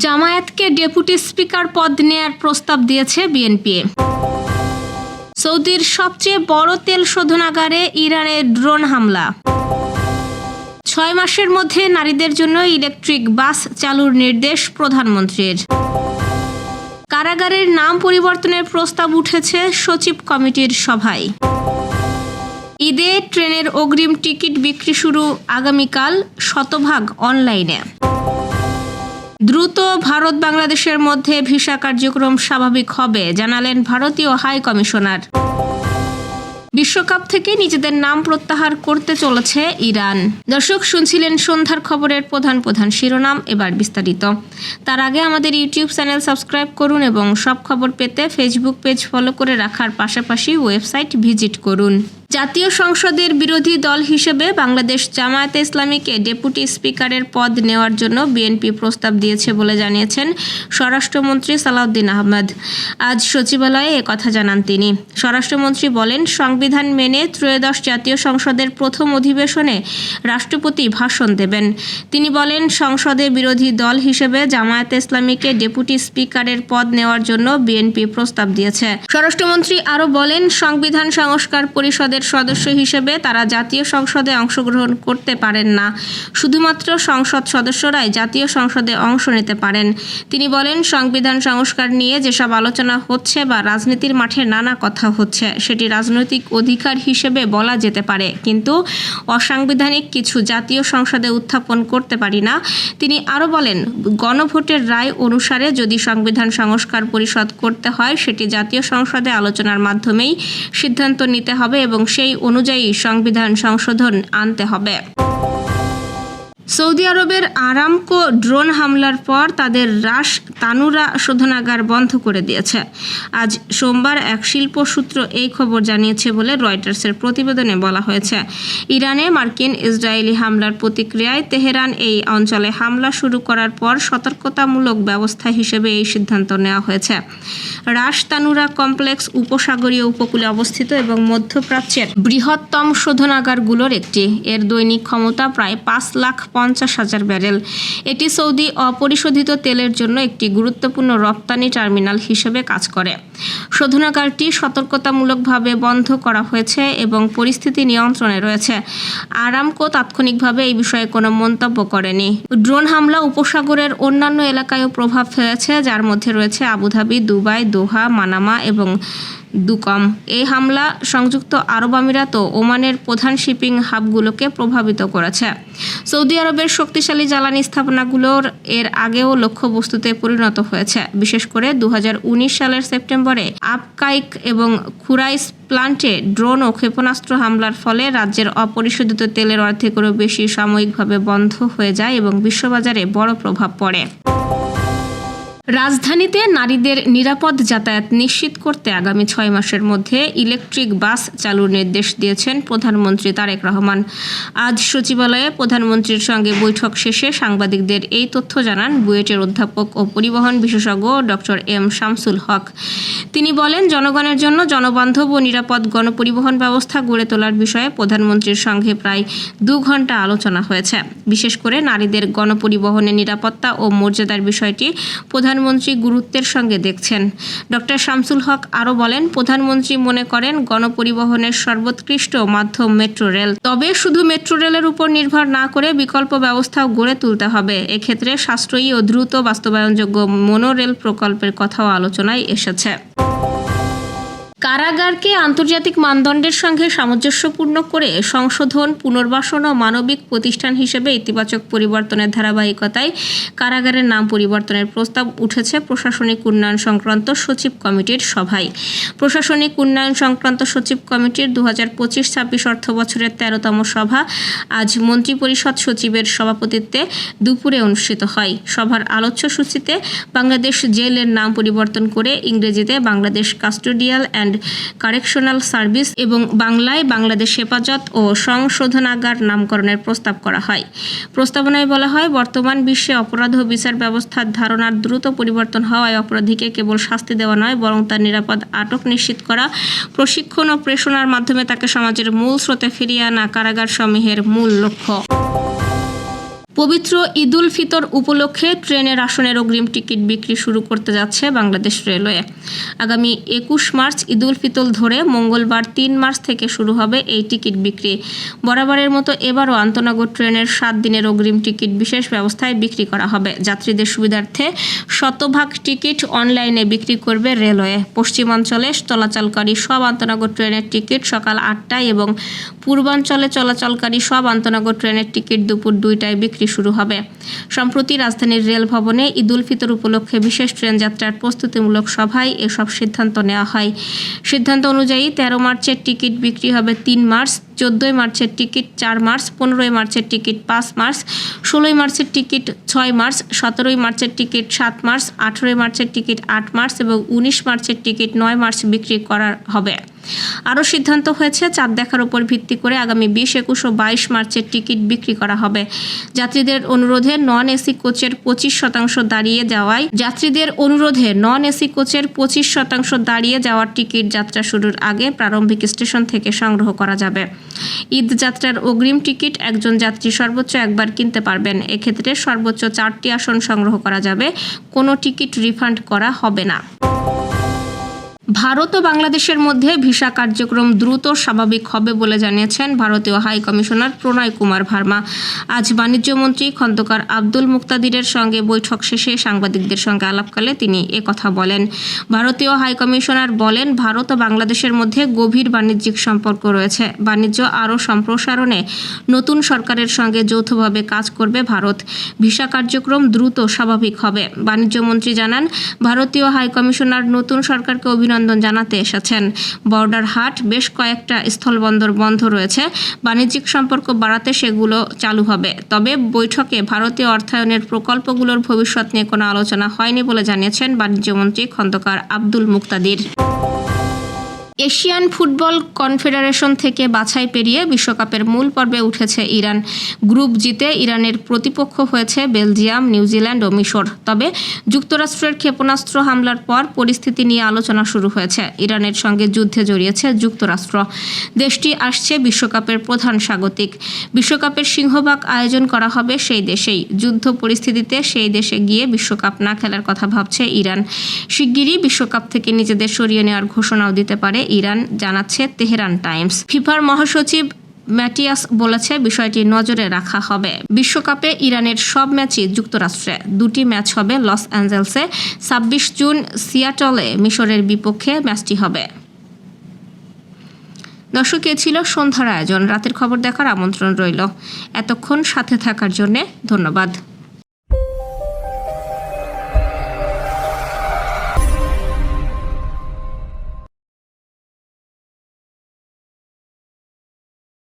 জামায়াতকে deputy speaker পদ নেয়ার প্রস্তাব দিয়েছে বিএনপি। সৌদির সবচেয়ে বড় তেল শোধনাগারে ইরানের ড্রোন হামলা। 6 মাসের মধ্যে নারীদের জন্য ইলেকট্রিক বাস চালুর নির্দেশ প্রধানমন্ত্রীর। কারাগারের নাম পরিবর্তনের প্রস্তাব উঠেছে সচিব কমিটির সভায়। ঈদে ট্রেনের অগ্রিম টিকিট বিক্রি শুরু আগামীকাল, শতভাগ অনলাইনে। দ্রুত ভারত বাংলাদেশের মধ্যে ভিসা কার্যক্রম স্বাভাবিক হবে, জানালেন ভারতীয় হাই কমিশনার। বিশ্বকাপ থেকে নিজেদের নাম প্রত্যাহার করতে চলেছে ইরান। দর্শক, শুনছিলেন সন্ধ্যার খবরের প্রধান শিরোনাম, এবার বিস্তারিত। তার আগে আমাদের ইউটিউব চ্যানেল সাবস্ক্রাইব করুন এবং সব খবর পেতে ফেসবুক পেজ ফলো করে রাখার পাশাপাশি ওয়েবসাইট ভিজিট করুন। জাতীয় সংসদের বিরোধী দল হিসেবে বাংলাদেশ জামায়াতে ইসলামীকে ডেপুটি স্পিকারের পদ নেওয়ার জন্য বিএনপি প্রস্তাব দিয়েছে বলে জানিয়েছেন স্বরাষ্ট্রমন্ত্রী সালাউদ্দিন আহমেদ। আজ সচিবালয়ে একথা জানান তিনি। স্বরাষ্ট্রমন্ত্রী বলেন, সংবিধান মেনে ত্রয়োদশ জাতীয় সংসদের প্রথম অধিবেশনে রাষ্ট্রপতি ভাষণ দেবেন। তিনি বলেন, সংসদে বিরোধী দল হিসেবে জামায়াতে ইসলামীকে ডেপুটি স্পিকারের পদ নেওয়ার জন্য বিএনপি প্রস্তাব দিয়েছে। স্বরাষ্ট্রমন্ত্রী আরও বলেন, সংবিধান সংস্কার পরিষদের সদস্য হিসেবে তারা জাতীয় সংসদে অংশগ্রহণ করতে পারেন না। শুধুমাত্র সংসদ সদস্যরাই জাতীয় সংসদে অংশ নিতে পারেন। তিনি বলেন, সংবিধান সংস্কার নিয়ে যেসব আলোচনা হচ্ছে বা রাজনীতির মাঠে নানা কথা হচ্ছে, সেটি রাজনৈতিক অধিকার হিসেবে বলা যেতে পারে, কিন্তু অসাংবিধানিক কিছু জাতীয় সংসদে উত্থাপন করতে পারি না। তিনি আরও বলেন, গণভোটের রায় অনুসারে যদি সংবিধান সংস্কার পরিষদ করতে হয়, সেটি জাতীয় সংসদে আলোচনার মাধ্যমেই সিদ্ধান্ত নিতে হবে এবং সেই অনুযায়ী সংবিধান সংশোধন আনতে হবে। সৌদি আরবের আরামকো ড্রোন হামলার পর তাদের রাস তানুরা শোধনাগার বন্ধ করে দিয়েছে। আজ সোমবার এক শিল্প সূত্র এই খবর জানিয়েছে বলে রয়টার্সের প্রতিবেদনে বলা হয়েছে। ইরানে মার্কিন ইসরায়েলি হামলার প্রতিক্রিয়ায় তেহরান এই অঞ্চলে হামলা শুরু করার পর সতর্কতামূলক ব্যবস্থা হিসেবে এই সিদ্ধান্ত নেওয়া হয়েছে। রাস তানুরা কমপ্লেক্স উপসাগরীয় উপকূলে অবস্থিত এবং মধ্যপ্রাচ্যের বৃহত্তম শোধনাগারগুলোর একটি। এর দৈনিক ক্ষমতা প্রায় 5,50,000 ব্যারেল। এটি সৌদি অপরিশোধিত তেলের জন্য একটি গুরুত্বপূর্ণ রপ্তানি টার্মিনাল হিসেবে কাজ করে। শোধনাগারটি সতর্কতামূলকভাবে বন্ধ করা হয়েছে এবং পরিস্থিতি নিয়ন্ত্রণে রয়েছে। আরামকো তাৎক্ষণিকভাবে এই বিষয়ে কোনো মন্তব্য করেনি। ড্রোন হামলা উপসাগরের অন্যান্য এলাকায়ও প্রভাব ফেলেছে, যার মধ্যে রয়েছে আবুধাবি, দুবাই, দোহা, মানামা এবং দুকম। এই হামলা সংযুক্ত আরব আমিরাত ও ওমানের প্রধান শিপিং হাবগুলোকে প্রভাবিত করেছে। সৌদি আরবের শক্তিশালী জ্বালানি স্থাপনাগুলোর এর আগেও লক্ষ্যবস্তুতে পরিণত হয়েছে। বিশেষ করে 2019 সালের সেপ্টেম্বরে আপকাইক এবং খুরাইস প্লান্টে ড্রোন ও ক্ষেপণাস্ত্র হামলার ফলে রাজ্যের অপরিশোধিত তেলের অর্ধেকেরও বেশি সাময়িকভাবে বন্ধ হয়ে যায় এবং বিশ্ববাজারে বড় প্রভাব পড়ে। রাজধানীতে নারীদের নিরাপদ যাতায়াত নিশ্চিত করতে আগামী 6 মাসের মধ্যে ইলেকট্রিক বাস চালুর নির্দেশ দিয়েছেন প্রধানমন্ত্রী তারেক রহমান। আজ সচিবালয়ে প্রধানমন্ত্রীর সঙ্গে বৈঠক শেষে সাংবাদিকদের এই তথ্য জানান বুয়েটের অধ্যাপক ও পরিবহন বিশেষজ্ঞ ডক্টর এম শামসুল হক। তিনি বলেন, জনগণের জন্য জনবান্ধব ও নিরাপদ গণপরিবহন ব্যবস্থা গড়ে তোলার বিষয়ে প্রধানমন্ত্রীর সঙ্গে প্রায় 2 ঘণ্টা আলোচনা হয়েছে। বিশেষ করে নারীদের গণপরিবহনের নিরাপত্তা ও মর্যাদার বিষয়টি প্রধানমন্ত্রী গুরুত্বের সঙ্গে দেখছেন। ডক্টর শামসুল হক আরও বলেন, প্রধানমন্ত্রী মনে করেন গণপরিবহনের সর্বোৎকৃষ্ট মাধ্যম মেট্রো রেল। তবে শুধু মেট্রো রেলের উপর নির্ভর না করে বিকল্প ব্যবস্থাও গড়ে তুলতে হবে। এক্ষেত্রে সাশ্রয়ী ও দ্রুত বাস্তবায়নযোগ্য মোনোরেল প্রকল্পের কথাও আলোচনায় এসেছে। কারাগারকে আন্তর্জাতিক মানদণ্ডের সঙ্গে সামঞ্জস্যপূর্ণ করে সংশোধন, পুনর্বাসন ও মানবিক প্রতিষ্ঠান হিসেবে ইতিবাচক পরিবর্তনের ধারাবাহিকতায় কারাগারের নাম পরিবর্তনের প্রস্তাব উঠেছে প্রশাসনিক উন্নয়ন সংক্রান্ত সচিব কমিটির সভায়। প্রশাসনিক উন্নয়ন সংক্রান্ত সচিব কমিটির 2025-26 অর্থবছরের 13তম সভা আজ মন্ত্রিপরিষদ সচিবের সভাপতিত্বে দুপুরে অনুষ্ঠিত হয়। সভার আলোচ্য সূচিতে বাংলাদেশ জেলের নাম পরিবর্তন করে ইংরেজিতে Bangladesh custodial and correctional service এবং বাংলায় বাংলাদেশ হেফাজত ও সংশোধনাগার নামকরণের প্রস্তাব করা হয়। প্রস্তাবনায় বলা হয়, বর্তমান বিশ্বে অপরাধ ও বিচার ব্যবস্থার ধারণার দ্রুত পরিবর্তন হওয়ায় অপরাধীকে কেবল শাস্তি দেওয়া নয়, বরং তার নিরাপদ আটক নিশ্চিত করা, প্রশিক্ষণ ও প্রেরণার মাধ্যমে তাকে সমাজের মূল স্রোতে ফিরিয়ে আনা কারাগার সমূহের মূল লক্ষ্য। পবিত্র ঈদুল ফিতর উপলক্ষে ট্রেনের আসনের অগ্রিম টিকিট বিক্রি শুরু করতে যাচ্ছে বাংলাদেশ রেলওয়ে। আগামী 21 মার্চ ঈদুল ফিতর ধরে মঙ্গলবার 3 মার্চ থেকে শুরু হবে এই টিকিট বিক্রি। বরাবরের মতো এবারও আন্তনগর ট্রেনের 7 দিনের অগ্রিম টিকিট বিশেষ ব্যবস্থায় বিক্রি করা হবে। যাত্রীদের সুবিধার্থে শতভাগ টিকিট অনলাইনে বিক্রি করবে রেলওয়ে। পশ্চিমাঞ্চলে চলাচলকারী সব আন্তনগর ট্রেনের টিকিট সকাল 8টায় এবং পূর্বাঞ্চলে চলাচলকারী সব আন্তনগর ট্রেনের টিকিট দুপুর 2টায় বিক্রি শুরু হবে। সম্প্রতি রাজধানীর রেল ভবনে ঈদুল ফিতর উপলক্ষে বিশেষ ট্রেন যাত্রার প্রস্তুতিমূলক সভায় এসব সিদ্ধান্ত নেওয়া হয়। সিদ্ধান্ত অনুযায়ী 13 মার্চের টিকিট বিক্রি হবে 3 মার্চ, 14 মার্চের টিকিট 4 মার্চ, 15 মার্চের টিকিট 5 মার্চ, 16 মার্চের টিকিট 6 মার্চ, 17 মার্চের টিকিট 7 মার্চ, 18 মার্চের টিকিট 8 মার্চ এবং 19 মার্চের টিকিট 9 মার্চ বিক্রি করা হবে। আরও সিদ্ধান্ত হয়েছে চাঁদ দেখার উপর ভিত্তি করে আগামী 20, 21 ও 22 মার্চের টিকিট বিক্রি করা হবে। যাত্রীদের অনুরোধে নন এসি কোচের 25% দাঁড়িয়ে যাওয়ার টিকিট যাত্রা শুরুর আগে প্রারম্ভিক স্টেশন থেকে সংগ্রহ করা যাবে। ঈদ যাত্রার অগ্রিম টিকিট একজন যাত্রী সর্বোচ্চ একবার কিনতে পারবেন। এক্ষেত্রে সর্বোচ্চ 4টি আসন সংগ্রহ করা যাবে। কোনো টিকিট রিফান্ড করা হবে না। ভারত ও বাংলাদেশের মধ্যে ভিসা কার্যক্রম দ্রুত স্বাভাবিক হবে বলে জানিয়েছেন ভারতীয় হাই কমিশনার প্রণয় কুমার ভার্মা। আজ বাণিজ্যমন্ত্রী খন্দকার আব্দুল মুক্তাদিরের সঙ্গে বৈঠক শেষে সাংবাদিকদের সঙ্গে আলাপকালে তিনি একথা বলেন। ভারতীয় হাই কমিশনার বলেন, ভারত ও বাংলাদেশের মধ্যে গভীর বাণিজ্যিক সম্পর্ক রয়েছে। বাণিজ্য আরও সম্প্রসারণে নতুন সরকারের সঙ্গে যৌথভাবে কাজ করবে ভারত। ভিসা কার্যক্রম দ্রুত স্বাভাবিক হবে। বাণিজ্যমন্ত্রী জানান, ভারতীয় হাই কমিশনার নতুন সরকারকে অভিনন্দন জানাতে এসেছেন। বর্ডার হাট, বেশ কয়েকটা স্থলবন্দর বন্ধ রয়েছে। বাণিজ্যিক সম্পর্ক বাড়াতে সেগুলো চালু হবে। তবে বৈঠকে ভারতীয় অর্থায়নের প্রকল্পগুলোর ভবিষ্যৎ নিয়ে কোনো আলোচনা হয়নি বলে জানিয়েছেন বাণিজ্যমন্ত্রী খন্দকার আব্দুল মুক্তাদির। এশিয়ান ফুটবল কনফেডারেশন থেকে বাছাই পেরিয়ে বিশ্বকাপের মূল পর্বে উঠেছে ইরান। গ্রুপ জিতে ইরানের প্রতিপক্ষ হয়েছে বেলজিয়াম, নিউজিল্যান্ড ও মিশর। তবে যুক্তরাষ্ট্রের ক্ষেপণাস্ত্র হামলার পর পরিস্থিতি নিয়ে আলোচনা শুরু হয়েছে। ইরানের সঙ্গে যুদ্ধে জড়িয়েছে যুক্তরাষ্ট্র। দেশটি আসছে বিশ্বকাপের প্রধান স্বাগতিক। বিশ্বকাপের সিংহভাগ আয়োজন করা হবে সেই দেশেই। যুদ্ধ পরিস্থিতিতে সেই দেশে গিয়ে বিশ্বকাপ না খেলার কথা ভাবছে ইরান। শিগগিরই বিশ্বকাপ থেকে নিজেদের সরিয়ে নেওয়ার ঘোষণাও দিতে পারে ইরান, জানাচ্ছে তেহরান টাইমস। ফিফার মহাসচিব ম্যাটিয়াস বলেছে, বিষয়টি নজরে রাখা হবে। বিশ্বকাপে ইরানের সব ম্যাচই যুক্তরাষ্ট্রে। 2টি ম্যাচ হবে লস অ্যাঞ্জেলসে। 26 জুন সিয়াটলে মিশরের বিপক্ষে ম্যাচটি হবে। দর্শক, এ ছিল সন্ধ্যার আয়োজন। রাতের খবর দেখার আমন্ত্রণ রইল। এতক্ষণ সাথে থাকার জন্য ধন্যবাদ।